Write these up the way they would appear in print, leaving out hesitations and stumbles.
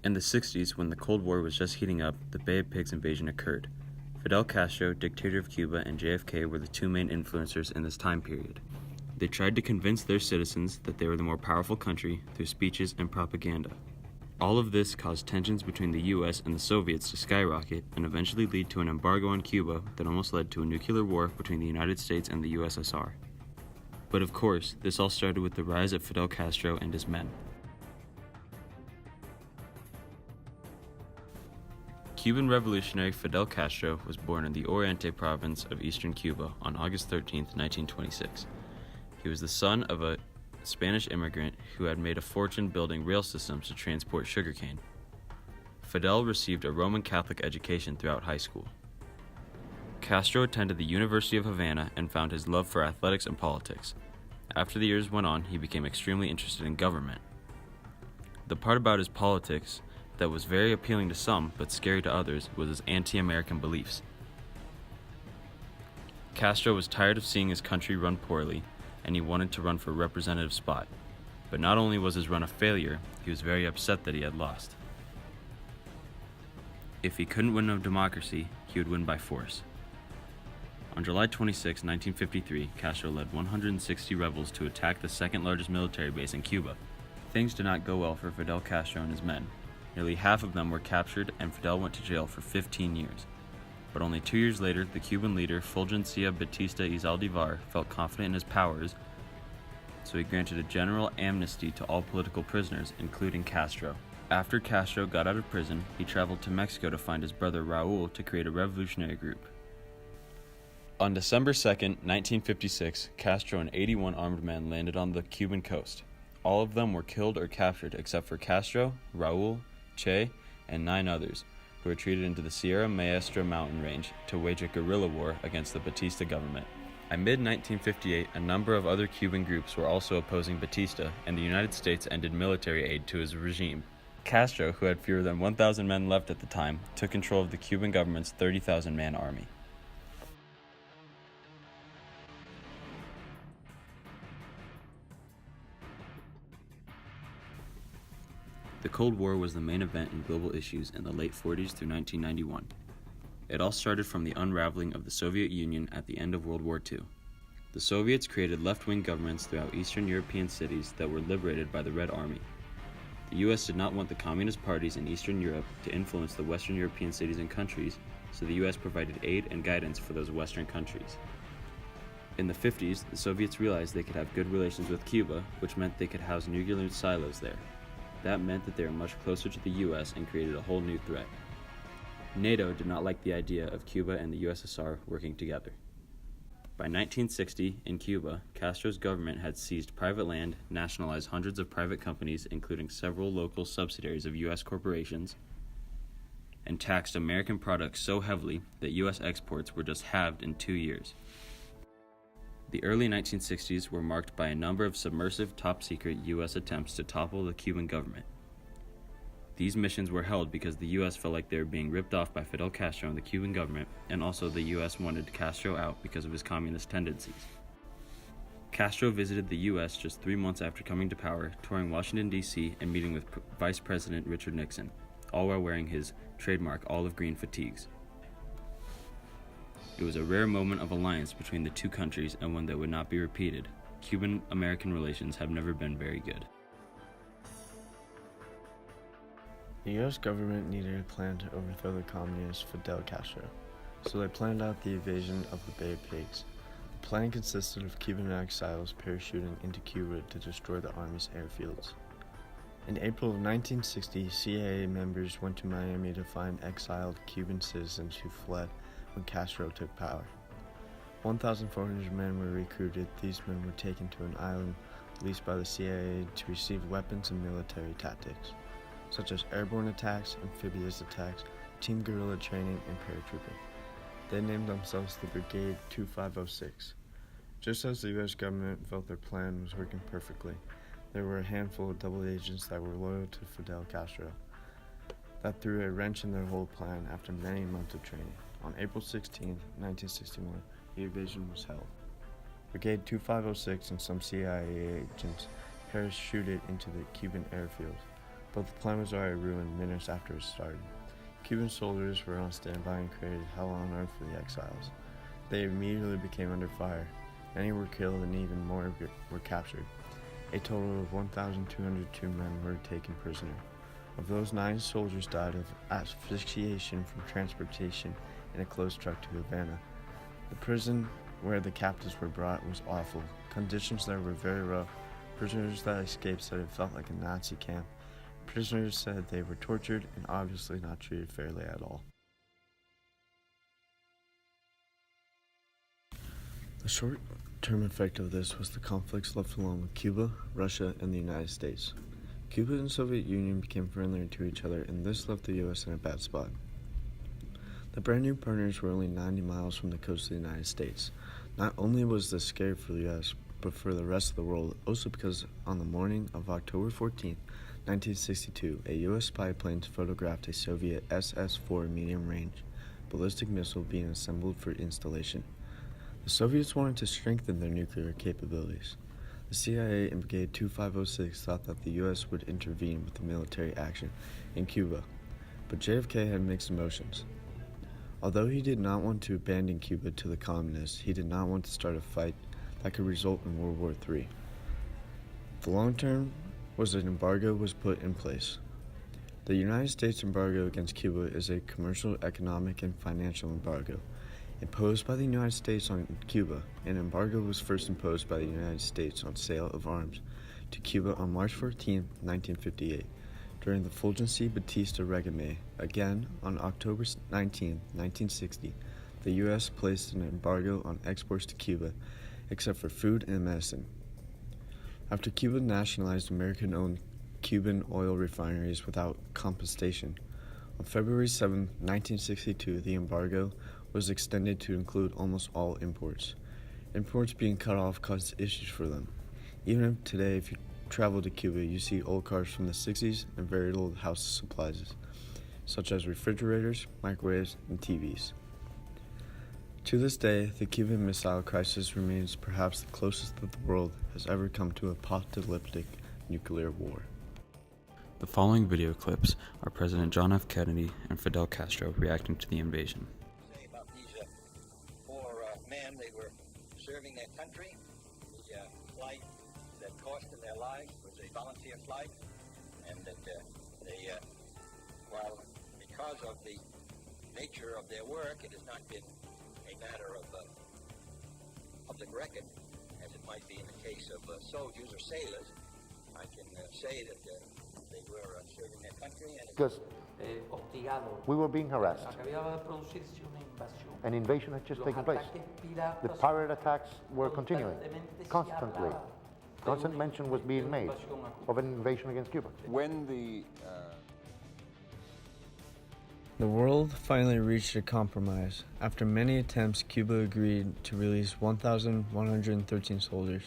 In the 60s, when the Cold War was just heating up, the Bay of Pigs invasion occurred. Fidel Castro, dictator of Cuba, and JFK were the two main influencers in this time period. They tried to convince their citizens that they were the more powerful country through speeches and propaganda. All of this caused tensions between the US and the Soviets to skyrocket and eventually lead to an embargo on Cuba that almost led to a nuclear war between the United States and the USSR. But of course, this all started with the rise of Fidel Castro and his men. Cuban revolutionary Fidel Castro was born in the Oriente province of eastern Cuba on August 13, 1926. He was the son of a Spanish immigrant who had made a fortune building rail systems to transport sugarcane. Fidel received a Roman Catholic education throughout high school. Castro attended the University of Havana and found his love for athletics and politics. After the years went on, he became extremely interested in government. The part about his politics that was very appealing to some but scary to others was his anti-American beliefs. Castro was tired of seeing his country run poorly, and he wanted to run for a representative spot. But not only was his run a failure, he was very upset that he had lost. If he couldn't win a democracy, he would win by force. On July 26, 1953, Castro led 160 rebels to attack the second largest military base in Cuba. Things did not go well for Fidel Castro and his men. Nearly half of them were captured, and Fidel went to jail for 15 years. But only 2 years later, the Cuban leader Fulgencio Batista y Zaldivar felt confident in his powers, so he granted a general amnesty to all political prisoners, including Castro. After Castro got out of prison, he traveled to Mexico to find his brother Raul to create a revolutionary group. On December 2, 1956, Castro and 81 armed men landed on the Cuban coast. All of them were killed or captured except for Castro, Raul, Che, and 9 others, who retreated into the Sierra Maestra mountain range to wage a guerrilla war against the Batista government. By mid-1958, a number of other Cuban groups were also opposing Batista, and the United States ended military aid to his regime. Castro, who had fewer than 1,000 men left at the time, took control of the Cuban government's 30,000-man army. The Cold War was the main event in global issues in the late 40s through 1991. It all started from the unraveling of the Soviet Union at the end of World War II. The Soviets created left-wing governments throughout Eastern European cities that were liberated by the Red Army. The US did not want the communist parties in Eastern Europe to influence the Western European cities and countries, so the US provided aid and guidance for those Western countries. In the 50s, the Soviets realized they could have good relations with Cuba, which meant they could house nuclear silos there. That meant that they were much closer to the US and created a whole new threat. NATO did not like the idea of Cuba and the USSR working together. By 1960, in Cuba, Castro's government had seized private land, nationalized hundreds of private companies, including several local subsidiaries of US corporations, and taxed American products so heavily that US exports were just halved in 2 years. The early 1960s were marked by a number of submersive, top-secret U.S. attempts to topple the Cuban government. These missions were held because the U.S. felt like they were being ripped off by Fidel Castro and the Cuban government, and also the U.S. wanted Castro out because of his communist tendencies. Castro visited the U.S. just 3 months after coming to power, touring Washington, D.C., and meeting with Vice President Richard Nixon, all while wearing his trademark olive green fatigues. It was a rare moment of alliance between the two countries and one that would not be repeated. Cuban-American relations have never been very good. The U.S. government needed a plan to overthrow the communist Fidel Castro, so they planned out the invasion of the Bay of Pigs. The plan consisted of Cuban exiles parachuting into Cuba to destroy the Army's airfields. In April of 1960, CIA members went to Miami to find exiled Cuban citizens who fled when Castro took power. 1,400 men were recruited. These men were taken to an island leased by the CIA to receive weapons and military tactics, such as airborne attacks, amphibious attacks, team guerrilla training, and paratrooping. They named themselves the Brigade 2506. Just as the U.S. government felt their plan was working perfectly, there were a handful of double agents that were loyal to Fidel Castro. That threw a wrench in their whole plan after many months of training. On April 16, 1961, the invasion was held. Brigade 2506 and some CIA agents parachuted into the Cuban airfield. but the plan was already ruined minutes after it started. Cuban soldiers were on standby and created hell on earth for the exiles. They immediately became under fire. Many were killed and even more were captured. A total of 1,202 men were taken prisoner. Of those, 9 soldiers died of asphyxiation from transportation in a closed truck to Havana. The prison where the captives were brought was awful. Conditions there were very rough. Prisoners that escaped said it felt like a Nazi camp. Prisoners said they were tortured and obviously not treated fairly at all. The short-term effect of this was the conflicts left alone with Cuba, Russia, and the United States. Cuba and the Soviet Union became friendlier to each other, and this left the U.S. in a bad spot. The brand new partners were only 90 miles from the coast of the United States. Not only was this scary for the U.S., but for the rest of the world, also because on the morning of October 14, 1962, a U.S. spy plane photographed a Soviet SS-4 medium-range ballistic missile being assembled for installation. The Soviets wanted to strengthen their nuclear capabilities. The CIA and Brigade 2506 thought that the U.S. would intervene with the military action in Cuba, but JFK had mixed emotions. Although he did not want to abandon Cuba to the communists, he did not want to start a fight that could result in World War III. The long term was an embargo was put in place. The United States embargo against Cuba is a commercial, economic, and financial embargo imposed by the United States on Cuba. An embargo was first imposed by the United States on sale of arms to Cuba on March 14, 1958, during the Fulgencio-Batista regime. Again, on October 19, 1960, the U.S. placed an embargo on exports to Cuba, except for food and medicine. After Cuba nationalized American-owned Cuban oil refineries without compensation, on February 7, 1962, the embargo was extended to include almost all imports. Imports being cut off caused issues for them. Even today, if you travel to Cuba, you see old cars from the 60s and very old house supplies, such as refrigerators, microwaves, and TVs. To this day, the Cuban Missile Crisis remains perhaps the closest that the world has ever come to a apocalyptic nuclear war. The following video clips are President John F. Kennedy and Fidel Castro reacting to the invasion. About these 4 men, they were serving their country. The flight that cost them their lives was a volunteer flight, and that they, while because of the nature of their work, it has not been a matter of public record, as it might be in the case of soldiers or sailors. I can say that they were serving their country, and because we were being harassed. An invasion had just taken place. The pirate attacks were continuing constantly. Constant mention was being made of an invasion against Cuba. When The world finally reached a compromise. After many attempts, Cuba agreed to release 1,113 soldiers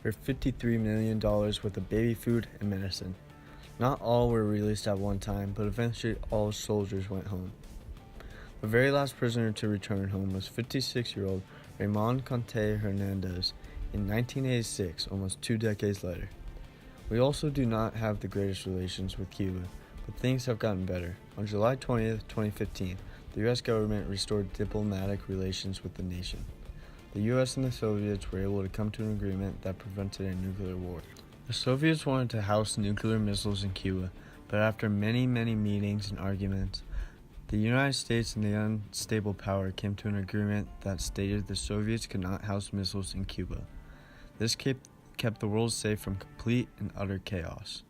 for $53 million worth of baby food and medicine. Not all were released at one time, but eventually all soldiers went home. The very last prisoner to return home was 56-year-old Ramon Conte Hernandez in 1986, almost 2 decades later. We also do not have the greatest relations with Cuba, but things have gotten better. On July 20th, 2015, the U.S. government restored diplomatic relations with the nation. The U.S. and the Soviets were able to come to an agreement that prevented a nuclear war. The Soviets wanted to house nuclear missiles in Cuba, but after many meetings and arguments, the United States and the unstable power came to an agreement that stated the Soviets could not house missiles in Cuba. This kept the world safe from complete and utter chaos.